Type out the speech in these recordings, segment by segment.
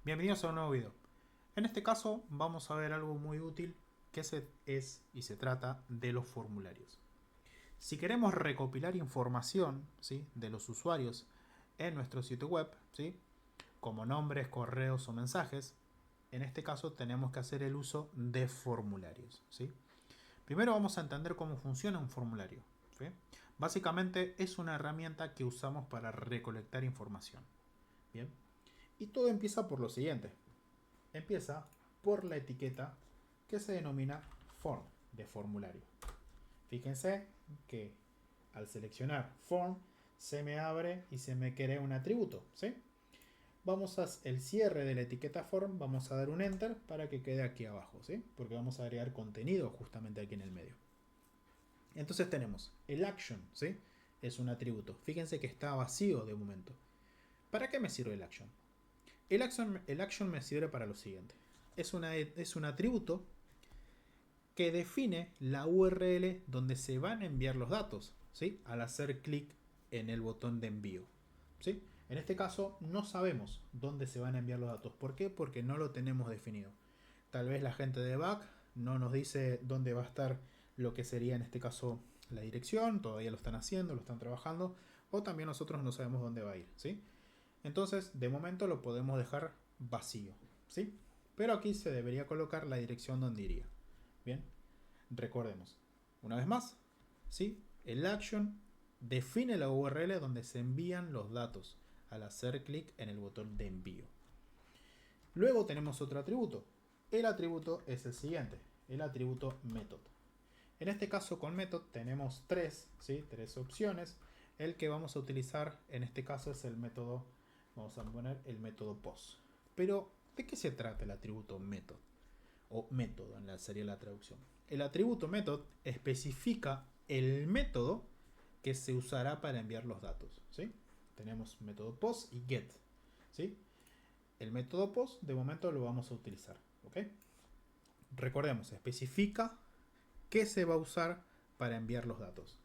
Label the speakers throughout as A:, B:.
A: Bienvenidos a un nuevo video. En este caso vamos a ver algo muy útil que se trata de los formularios. Si queremos recopilar información, ¿sí?, de los usuarios en nuestro sitio web, ¿sí?, como nombres, correos o mensajes, en este caso tenemos que hacer el uso de formularios, ¿sí? Primero vamos a entender cómo funciona un formulario, ¿sí? Básicamente es una herramienta que usamos para recolectar información. Bien. Y todo empieza por lo siguiente. Empieza por la etiqueta que se denomina form, de formulario. Fíjense que al seleccionar form se me abre y se me crea un atributo, ¿sí? Vamos a el cierre de la etiqueta form, vamos a dar un enter para que quede aquí abajo, ¿sí? Porque vamos a agregar contenido justamente aquí en el medio. Entonces tenemos el action, ¿sí? Es un atributo. Fíjense que está vacío de momento. ¿Para qué me sirve el action? El action me sirve para lo siguiente. Es un atributo que define la URL donde se van a enviar los datos, ¿sí?, al hacer clic en el botón de envío, ¿sí? En este caso no sabemos dónde se van a enviar los datos. ¿Por qué? Porque no lo tenemos definido. Tal vez la gente de back no nos dice dónde va a estar lo que sería en este caso la dirección. Todavía lo están haciendo, lo están trabajando. O también nosotros no sabemos dónde va a ir, ¿sí? Entonces de momento lo podemos dejar vacío, ¿sí? Pero aquí se debería colocar la dirección donde iría. Bien, recordemos, una vez más, ¿sí?, el action define la URL donde se envían los datos al hacer clic en el botón de envío. Luego tenemos otro atributo. El atributo es el siguiente, el atributo method. En este caso con method tenemos tres, ¿sí?, tres opciones. El que vamos a utilizar en este caso es el método, vamos a poner el método post. Pero, ¿de qué se trata el atributo method? O método sería la traducción. El atributo method especifica el método que se usará para enviar los datos, ¿sí? Tenemos método post y get, ¿sí? El método post de momento lo vamos a utilizar, ¿ok? Recordemos, especifica qué se va a usar para enviar los datos.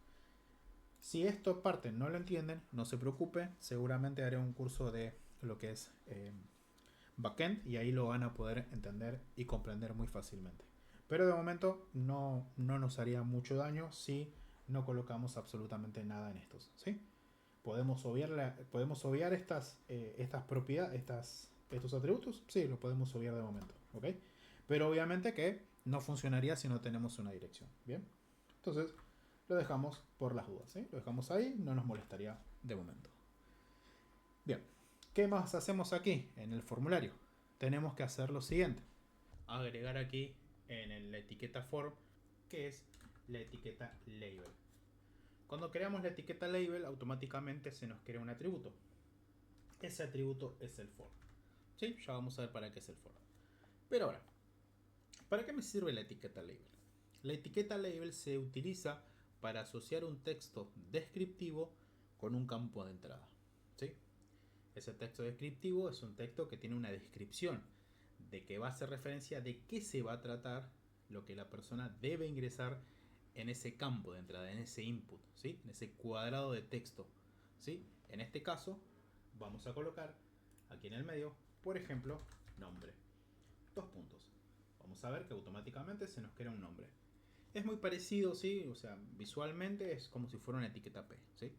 A: Si esto parte no lo entienden, no se preocupe, seguramente haré un curso de lo que es backend y ahí lo van a poder entender y comprender muy fácilmente. Pero de momento no nos haría mucho daño si no colocamos absolutamente nada en estos, ¿sí? Podemos obviar estas propiedades, estos atributos, sí, lo podemos obviar de momento, ¿ok? Pero obviamente que no funcionaría si no tenemos una dirección, ¿bien? Entonces lo dejamos por las dudas, ¿sí? Lo dejamos ahí, no nos molestaría de momento. Bien, ¿qué más hacemos aquí en el formulario? Tenemos que hacer lo siguiente. Agregar aquí en la etiqueta form, que es la etiqueta label. Cuando creamos la etiqueta label, automáticamente se nos crea un atributo. Ese atributo es el form. ¿Sí? Ya vamos a ver para qué es el form. Pero ahora, ¿para qué me sirve la etiqueta label? La etiqueta label se utiliza para asociar un texto descriptivo con un campo de entrada, ¿sí? Ese texto descriptivo es un texto que tiene una descripción de que va a hacer referencia de qué se va a tratar lo que la persona debe ingresar en ese campo de entrada, en ese input, ¿sí?, en ese cuadrado de texto, ¿sí? En este caso vamos a colocar aquí en el medio, por ejemplo, nombre. Dos puntos. Vamos a ver que automáticamente se nos crea un nombre. Es muy parecido, ¿sí? O sea, visualmente es como si fuera una etiqueta P, ¿sí?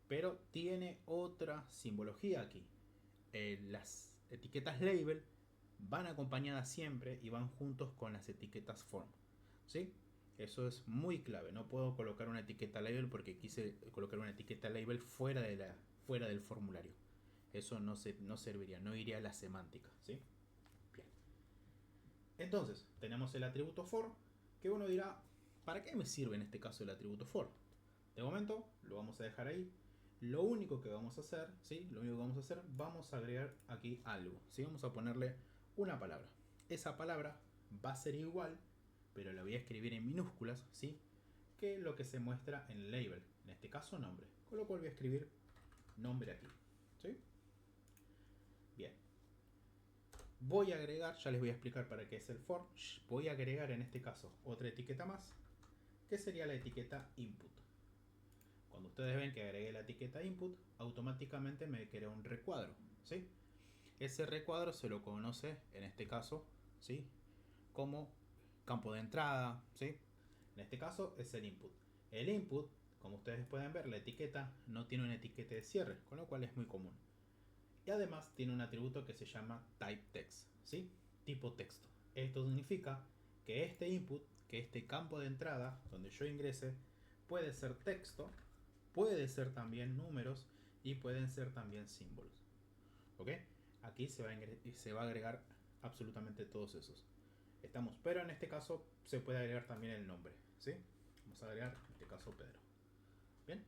A: Pero tiene otra simbología aquí. Las etiquetas label van acompañadas siempre y van juntos con las etiquetas form, ¿sí? Eso es muy clave. No puedo colocar una etiqueta label porque quise colocar una etiqueta label fuera del formulario. Eso no serviría, no iría a la semántica, ¿sí? Bien. Entonces, tenemos el atributo for, que uno dirá, ¿para qué me sirve en este caso el atributo for? De momento, lo vamos a dejar ahí. Lo único que vamos a hacer, ¿sí? Vamos a agregar aquí algo, ¿sí? Vamos a ponerle una palabra. Esa palabra va a ser igual, pero la voy a escribir en minúsculas, ¿sí?, que lo que se muestra en el label, en este caso nombre. Con lo cual voy a escribir nombre aquí, ¿sí? Bien. Voy a agregar, ya les voy a explicar para qué es el for. Voy a agregar en este caso otra etiqueta más, que sería la etiqueta input. Cuando ustedes ven que agregué la etiqueta input, automáticamente me crea un recuadro, ¿sí? Ese recuadro se lo conoce, en este caso, ¿sí?, como campo de entrada, ¿sí? En este caso es el input. El input, como ustedes pueden ver, la etiqueta no tiene una etiqueta de cierre, con lo cual es muy común. Y además tiene un atributo que se llama typeText, ¿sí?, tipo texto. Esto significa que este input, que este campo de entrada donde yo ingrese, puede ser texto, puede ser también números y pueden ser también símbolos. ¿Ok? Aquí se va a agregar absolutamente todos esos. Pero en este caso se puede agregar también el nombre, ¿sí? Vamos a agregar en este caso Pedro. Bien.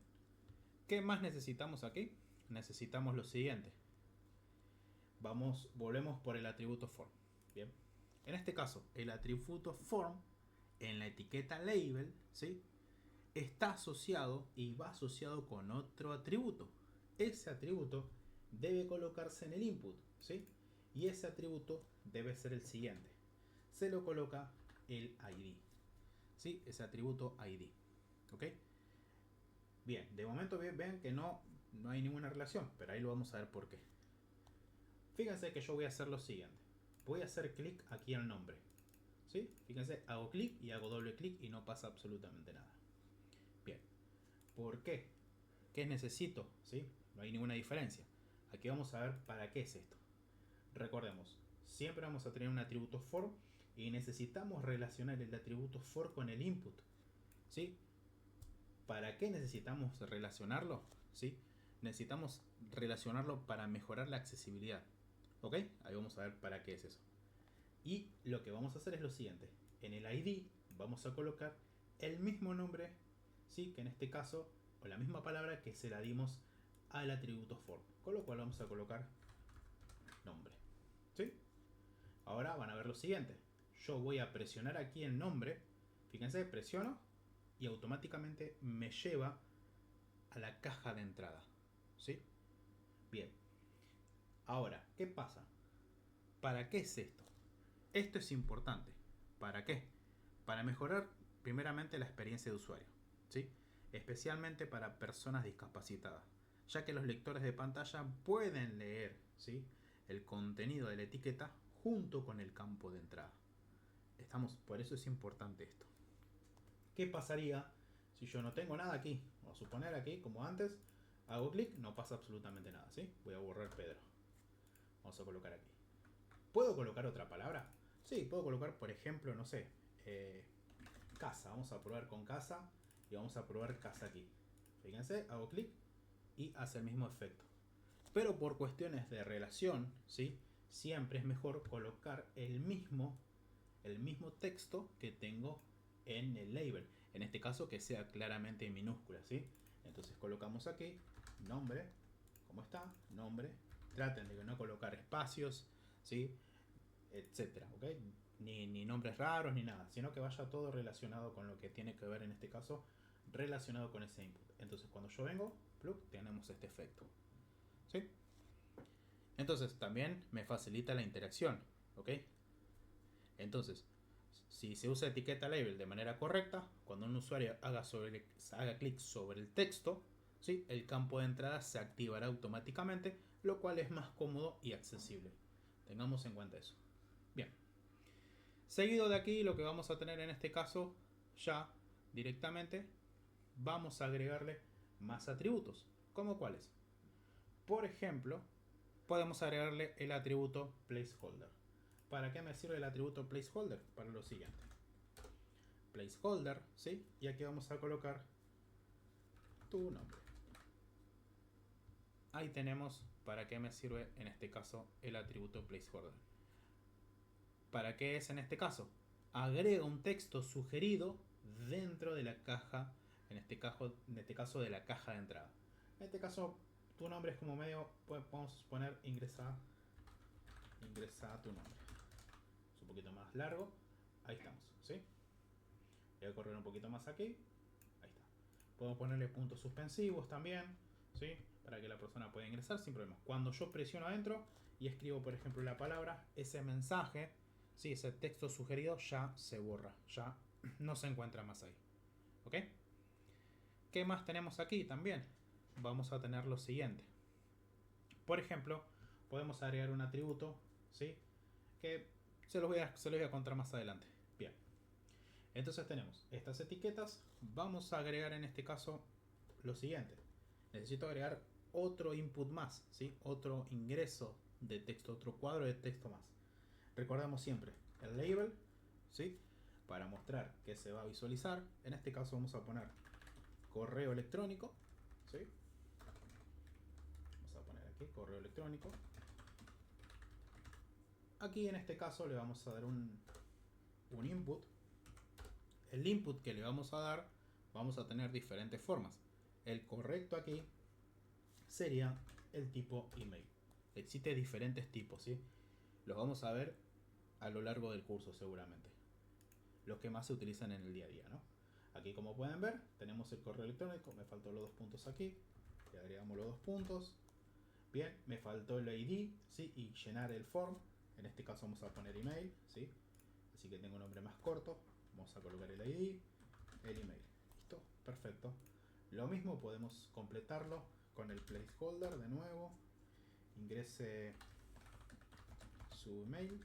A: ¿Qué más necesitamos aquí? Necesitamos lo siguiente. Volvemos por el atributo form. Bien. En este caso, el atributo form en la etiqueta label, ¿sí?, está asociado y va asociado con otro atributo. Ese atributo debe colocarse en el input, ¿sí? Y ese atributo debe ser el siguiente. Se lo coloca el ID, ¿sí? Ese atributo ID. ¿Ok? Bien, de momento ven que no hay ninguna relación, pero ahí lo vamos a ver por qué. Fíjense que yo voy a hacer lo siguiente. Voy a hacer clic aquí en el nombre, ¿sí? Fíjense, hago clic y hago doble clic y no pasa absolutamente nada. Bien, ¿por qué? ¿Qué necesito? ¿Sí? No hay ninguna diferencia. Aquí vamos a ver para qué es esto. Recordemos, siempre vamos a tener un atributo for y necesitamos relacionar el atributo for con el input, ¿sí? ¿Para qué necesitamos relacionarlo? ¿Sí? Necesitamos relacionarlo para mejorar la accesibilidad. ¿Ok? Ahí vamos a ver para qué es eso. Y lo que vamos a hacer es lo siguiente. En el ID vamos a colocar el mismo nombre, ¿sí?, que en este caso, o la misma palabra que se la dimos al atributo form. Con lo cual vamos a colocar nombre. ¿Sí? Ahora van a ver lo siguiente. Yo voy a presionar aquí el nombre. Fíjense, presiono y automáticamente me lleva a la caja de entrada. ¿Sí? Bien. Ahora, ¿qué pasa? ¿Para qué es esto? Esto es importante. ¿Para qué? Para mejorar primeramente la experiencia de usuario, ¿sí?, especialmente para personas discapacitadas, ya que los lectores de pantalla pueden leer, ¿sí?, el contenido de la etiqueta junto con el campo de entrada. Por eso es importante esto. ¿Qué pasaría si yo no tengo nada aquí? Vamos a suponer aquí, como antes, hago clic, no pasa absolutamente nada, ¿sí? Voy a borrar Pedro. Vamos a colocar aquí. ¿Puedo colocar otra palabra? Sí, puedo colocar, por ejemplo, no sé, casa. Vamos a probar con casa y vamos a probar casa aquí. Fíjense, hago clic y hace el mismo efecto. Pero por cuestiones de relación, ¿sí?, siempre es mejor colocar el mismo texto que tengo en el label. En este caso que sea claramente en minúsculas, ¿sí? Entonces colocamos aquí nombre, ¿cómo está? Nombre. Traten de no colocar espacios, ¿sí?, etcétera, ¿ok? Ni nombres raros ni nada, sino que vaya todo relacionado con lo que tiene que ver en este caso, relacionado con ese input. Entonces cuando yo vengo, plug, tenemos este efecto, ¿sí? Entonces también me facilita la interacción, ¿ok? Entonces, si se usa etiqueta label de manera correcta, cuando un usuario haga clic sobre el texto, ¿sí?, el campo de entrada se activará automáticamente, lo cual es más cómodo y accesible. Tengamos en cuenta eso. Bien. Seguido de aquí, lo que vamos a tener en este caso, ya directamente, vamos a agregarle más atributos. ¿Cómo cuáles? Por ejemplo, podemos agregarle el atributo placeholder. ¿Para qué me sirve el atributo placeholder? Para lo siguiente. Placeholder, ¿sí? Y aquí vamos a colocar tu nombre. Ahí tenemos para qué me sirve en este caso el atributo placeholder. ¿Para qué es en este caso? Agrega un texto sugerido dentro de la caja, en este caso de la caja de entrada. En este caso, tu nombre es como medio, podemos poner ingresa tu nombre. Es un poquito más largo. Ahí estamos, ¿sí? Voy a correr un poquito más aquí. Ahí está. Podemos ponerle puntos suspensivos también, ¿sí?, para que la persona pueda ingresar sin problema. Cuando yo presiono adentro y escribo, por ejemplo, la palabra, ese mensaje, ¿sí?, ese texto sugerido ya se borra, ya no se encuentra más ahí. ¿Ok? ¿Qué más tenemos aquí también? Vamos a tener lo siguiente. Por ejemplo, podemos agregar un atributo, ¿sí? Que se los voy a contar más adelante. Bien. Entonces tenemos estas etiquetas. Vamos a agregar en este caso lo siguiente. Necesito agregar otro input más, ¿sí? Otro ingreso de texto, otro cuadro de texto más. Recordemos siempre el label, ¿sí? Para mostrar que se va a visualizar. En este caso vamos a poner correo electrónico, ¿sí? Vamos a poner aquí correo electrónico. Aquí en este caso le vamos a dar un input. El input que le vamos a dar, vamos a tener diferentes formas. El correcto aquí sería el tipo email. Existen diferentes tipos, ¿sí? Los vamos a ver a lo largo del curso seguramente. Los que más se utilizan en el día a día, ¿no? Aquí, como pueden ver, tenemos el correo electrónico. Me faltó los 2 puntos aquí. Le agregamos los 2 puntos. Bien, me faltó el ID, ¿sí? Y llenar el form. En este caso vamos a poner email, ¿sí? Así que tengo un nombre más corto. Vamos a colocar el ID, el email. ¿Listo? Perfecto. Lo mismo podemos completarlo con el placeholder de nuevo. Ingrese su email.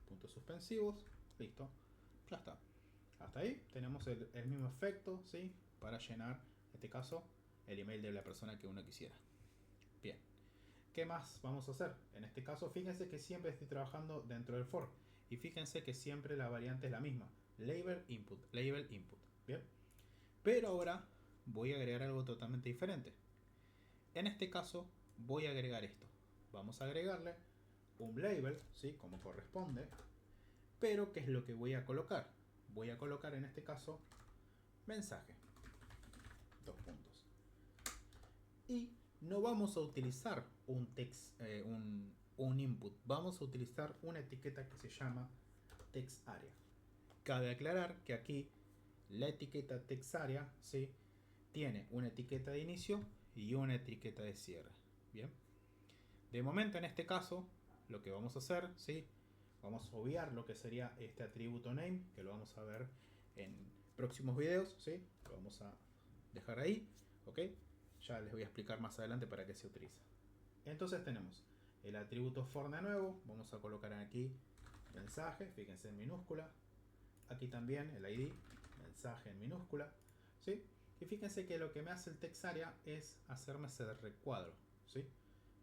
A: Puntos suspensivos. Listo. Ya está. Hasta ahí tenemos el mismo efecto, ¿sí? Para llenar, en este caso, el email de la persona que uno quisiera. Bien. ¿Qué más vamos a hacer? En este caso, fíjense que siempre estoy trabajando dentro del for. Y fíjense que siempre la variante es la misma. Label input, label input. Bien. Pero ahora voy a agregar algo totalmente diferente. En este caso, voy a agregar esto. Vamos a agregarle un label, ¿sí? Como corresponde. Pero, ¿qué es lo que voy a colocar? Voy a colocar en este caso mensaje. 2 puntos. Y no vamos a utilizar un text, un input. Vamos a utilizar una etiqueta que se llama textArea. Cabe aclarar que aquí la etiqueta textArea, ¿sí? Tiene una etiqueta de inicio y una etiqueta de cierre. Bien. De momento, en este caso, lo que vamos a hacer, ¿sí? Vamos a obviar lo que sería este atributo name, que lo vamos a ver en próximos videos, ¿sí? Lo vamos a dejar ahí, ¿ok? Ya les voy a explicar más adelante para qué se utiliza. Entonces tenemos el atributo for de nuevo. Vamos a colocar aquí mensaje, fíjense en minúscula. Aquí también el ID, mensaje en minúscula, ¿sí? Y fíjense que lo que me hace el textArea es hacerme ese recuadro, ¿sí?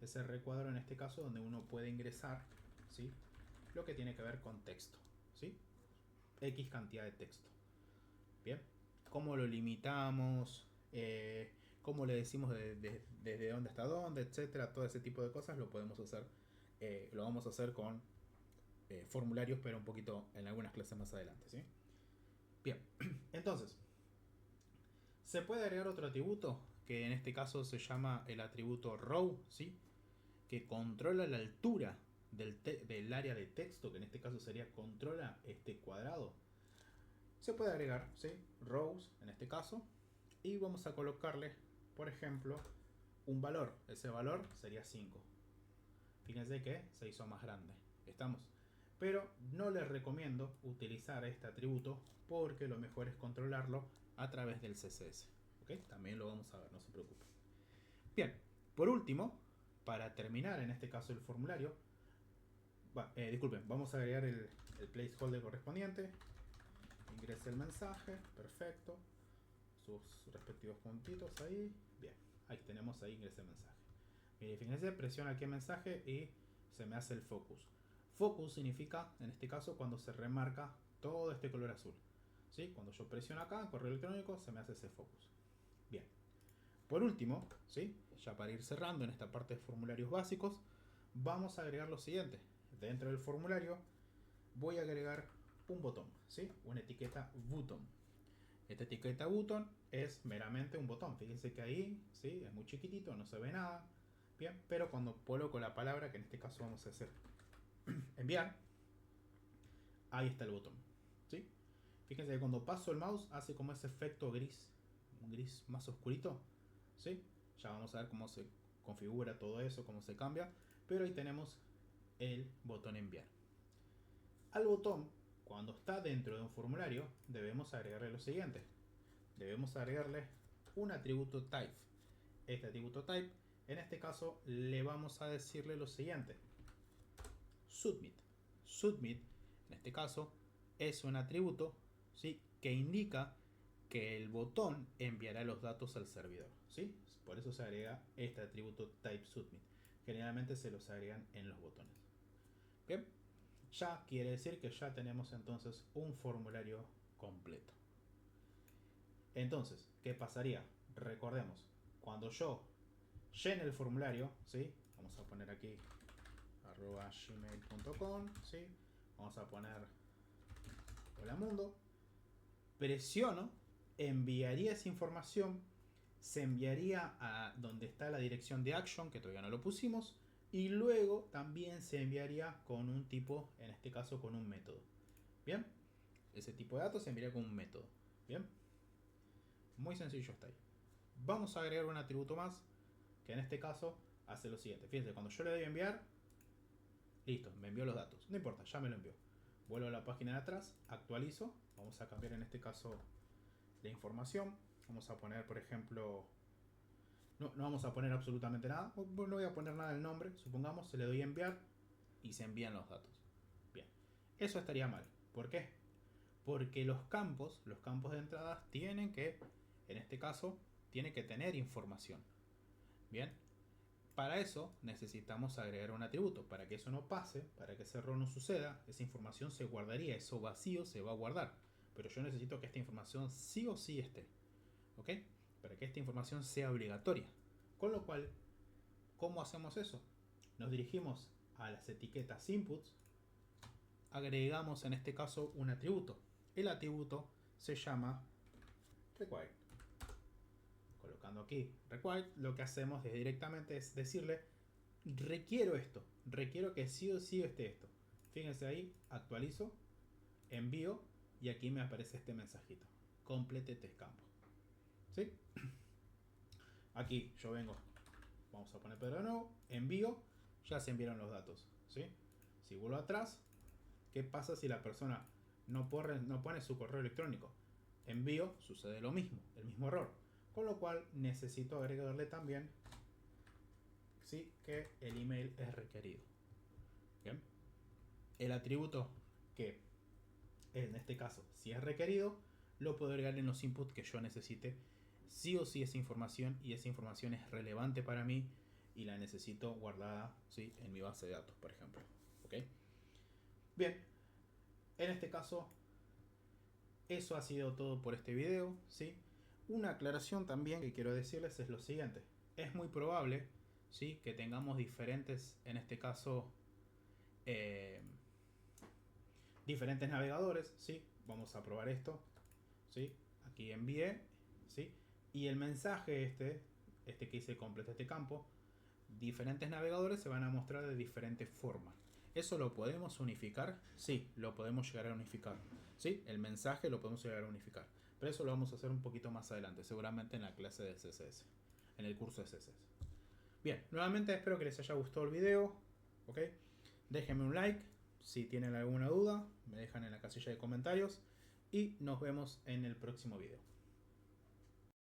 A: Ese recuadro en este caso donde uno puede ingresar, ¿sí? Lo que tiene que ver con texto, ¿sí? X cantidad de texto. Bien. ¿Cómo lo limitamos? ¿Cómo le decimos desde dónde hasta dónde? Etcétera. Todo ese tipo de cosas lo podemos hacer. Lo vamos a hacer con formularios, pero un poquito en algunas clases más adelante, ¿sí? Bien. Entonces, se puede agregar otro atributo que en este caso se llama el atributo row, ¿sí? Que controla la altura del área de texto, que en este caso sería controla este cuadrado. Se puede agregar, ¿sí? Rows en este caso, y vamos a colocarle, por ejemplo, un valor. Ese valor sería 5. Fíjense que se hizo más grande. ¿Estamos? Pero no les recomiendo utilizar este atributo porque lo mejor es controlarlo a través del CSS. ¿Ok? También lo vamos a ver, no se preocupen. Bien, por último, para terminar en este caso el formulario, disculpen, vamos a agregar el placeholder correspondiente. Ingrese el mensaje, perfecto. Sus respectivos puntitos ahí. Bien, ahí tenemos, ahí ingrese el mensaje. Mire, fíjense, presiono aquí el mensaje y se me hace el focus. Focus significa, en este caso, cuando se remarca todo este color azul. ¿Sí? Cuando yo presiono acá, en correo electrónico, se me hace ese focus. Bien. Por último, ¿sí? Ya para ir cerrando en esta parte de formularios básicos, vamos a agregar lo siguiente. Dentro del formulario voy a agregar un botón, ¿sí? Una etiqueta button. Esta etiqueta button es meramente un botón. Fíjense que ahí, ¿sí? Es muy chiquitito, no se ve nada. Bien, pero cuando coloco la palabra, que en este caso vamos a hacer enviar, ahí está el botón, ¿sí? Fíjense que cuando paso el mouse hace como ese efecto gris, un gris más oscurito, ¿sí? Ya vamos a ver cómo se configura todo eso, cómo se cambia, pero ahí tenemos el botón enviar. Al botón, cuando está dentro de un formulario, debemos agregarle lo siguiente. Debemos agregarle un atributo type. Este atributo type En este caso le vamos a decirle lo siguiente. Submit. Submit, en este caso, es un atributo, ¿sí?, que indica que el botón enviará los datos al servidor, ¿sí? Por eso se agrega este atributo typeSubmit. Generalmente se los agregan en los botones. Bien, ya quiere decir que ya tenemos entonces un formulario completo. Entonces, ¿qué pasaría? Recordemos, cuando yo llene el formulario, ¿sí?, vamos a poner aquí @gmail.com, ¿sí?, vamos a poner hola mundo, presiono, enviaría esa información, se enviaría a donde está la dirección de action, que todavía no lo pusimos, y luego también se enviaría con un tipo, en este caso con un método. Bien, ese tipo de datos se enviaría con un método. Bien, muy sencillo está ahí. Vamos a agregar un atributo más, que en este caso hace lo siguiente. Fíjense, cuando yo le doy a enviar, listo, me envió los datos. No importa, ya me lo envió. Vuelvo a la página de atrás, actualizo. Vamos a cambiar en este caso la información. Vamos a poner, por ejemplo, no vamos a poner absolutamente nada. No voy a poner nada del nombre. Supongamos, se le doy a enviar y se envían los datos. Bien, eso estaría mal. ¿Por qué? Porque los campos de entradas tienen que, en este caso, tienen que tener información. Bien, para eso necesitamos agregar un atributo. Para que eso no pase, para que ese error no suceda, esa información se guardaría, eso vacío se va a guardar. Pero yo necesito que esta información sí o sí esté. ¿Ok? Para que esta información sea obligatoria. Con lo cual, ¿cómo hacemos eso? Nos dirigimos a las etiquetas inputs, agregamos en este caso un atributo. El atributo se llama required. Colocando aquí required, lo que hacemos directamente es decirle requiero esto, requiero que sí o sí esté esto. Fíjense ahí, actualizo, envío y aquí me aparece este mensajito. Complete este campo. ¿Sí? Aquí yo vengo, vamos a poner Pedro de nuevo, envío, ya se enviaron los datos. ¿Sí? Si vuelvo atrás, ¿qué pasa si la persona no pone su correo electrónico? Envío, sucede lo mismo, el mismo error. Con lo cual necesito agregarle también, ¿sí?, que el email es requerido. Bien. El atributo que en este caso, si es requerido, lo puedo agregar en los inputs que yo necesite. Sí o sí esa información, y esa información es relevante para mí y la necesito guardada, ¿sí?, en mi base de datos, por ejemplo. ¿Ok? Bien, en este caso, eso ha sido todo por este video, ¿sí? Una aclaración también que quiero decirles es lo siguiente. Es muy probable, ¿sí?, que tengamos diferentes, en este caso, diferentes navegadores, ¿sí? Vamos a probar esto, ¿sí? Aquí envié, ¿sí? Y el mensaje este que dice completa este campo, diferentes navegadores se van a mostrar de diferentes formas. ¿Eso lo podemos unificar? Sí, lo podemos llegar a unificar. ¿Sí? El mensaje lo podemos llegar a unificar. Pero eso lo vamos a hacer un poquito más adelante, seguramente en la clase de CSS, en el curso de CSS. Bien, nuevamente espero que les haya gustado el video. ¿Ok? Déjenme un like. Si tienen alguna duda, me dejan en la casilla de comentarios. Y nos vemos en el próximo video.